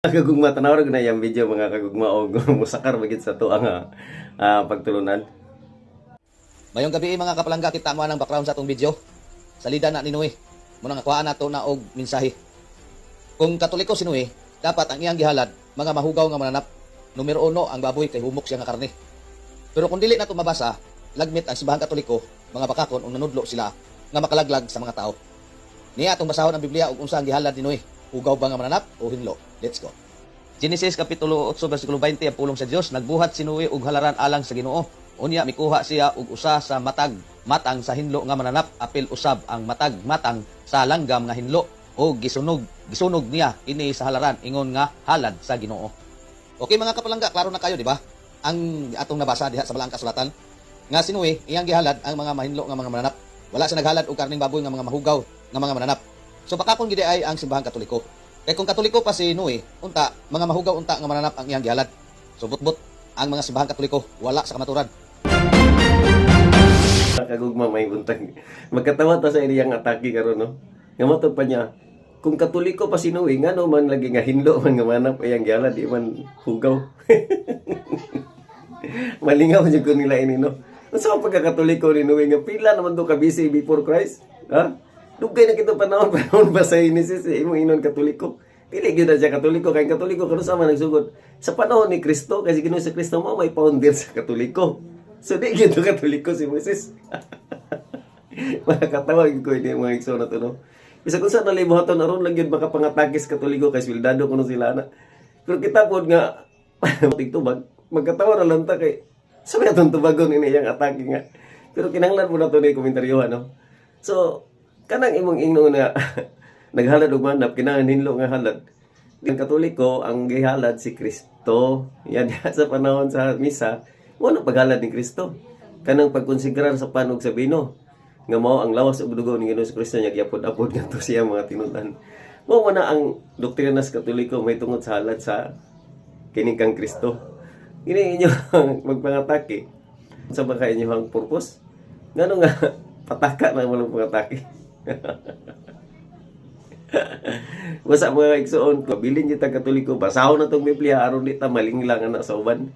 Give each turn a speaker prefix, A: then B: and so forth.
A: Kagugma tanaw na yung video mga kagugma o musakar bagit sa to ang pagtulunan.
B: Mayong gabi mga kapalangga, kita mo ang background sa atong video. Salida na ni Noe. Muna nga kuhaan nato na og mensahe. Kung Katoliko si Noe, dapat ang iyang gihalad mga mahugaw nga mananap. Numero 1 ang baboy kay humok siya nga karne. Pero kung dili nato mabasa, lagmit ang simbahang Katoliko, mga bakakon ug nanudlo sila nga makalaglag sa mga tao. Niya atong basahon ang Biblia ug unsa ang gihalad ni Noe. Hugaw ba nga mananap o hinlo? Let's go. Genesis Kapitulo 8 versikulo 20, ang pulong sa Dios, nagbuhat si Noe og halaran alang sa Ginoo. Unya mikuha siya og usa sa matang sa hinlo nga mananap, apil usab ang matang sa langgam nga hinlo o gisunog niya ini sa halaran ingon nga halad sa Ginoo. Okay mga kapalangga, klaro na kayo di ba? Ang atong nabasa diha sa balaang kasulatan nga si Noe iyang gihalad ang mga mahinlo nga mga mananap. Wala siya naghalad og karning baboy nga mga mahugaw nga mga mananap. So baka kung gidi ay ang simbahang Katoliko. Kay kung Katoliko pa si Noe, unta mga mahugaw unta nga mananap ang iyang gihalad. So butbut ang mga simbahang Katoliko wala sa kamaturan.
A: Kagugma may buntag. Magkatawa ta sa iyang atake karon no. Nga matod pa niya, kung Katoliko pa si Noe, ngano man lagi nga hinlo man nga manap iyang gihalad di man hugaw. Malingaw jud ko nila ini no. Unsa ang pagka-Katoliko ni Noe nga pila naman to ka busy before Christ? Ha? Dugay na kita panahon ba sa Genesis imong inon Katoliko. Dili gyud na siya Katoliko kay Katoliko kuno sa man nagsugod sa panahon ni Kristo kasi Ginoo sa Kristo mo may founder sa Katoliko. So di gyud Katoliko si Moses. Makakatawa ko ini mga igsoon na to no. Bisa kung saan nalibuhaton aron lang gyud makapangatakis Katoliko kay swildado kuno sila na. Pero kita pod nga tigtubag magkatawa na lang ta kay sa may atong tubagon ini yang atake nga. Pero kinahanglan mo na to ni komentaryo no. So kanang imong ingno na naghalad og manap kinahanglan hinlo nga halad. Ang Katoliko ang gihalad si Kristo. Yan sa panahon sa misa, mo na paghalad ni Kristo. Kanang pagkonsiderar sa panog sa bino nga mao ang lawas ug dugo ni Ginoo Kristo nya giapod-apod ngadto siya mga tinud-an. Mao na ang doktrina sa Katoliko may tungod sa halad sa kining kang Kristo. Ini inyo magpangatake sa baka inyo ang purpose. Ngano nga pataka na walang pangatake. Basta mga igsoon, kabilin kita Katoliko, basahon na tong Biblia aron di ta malinglang anak sa uban.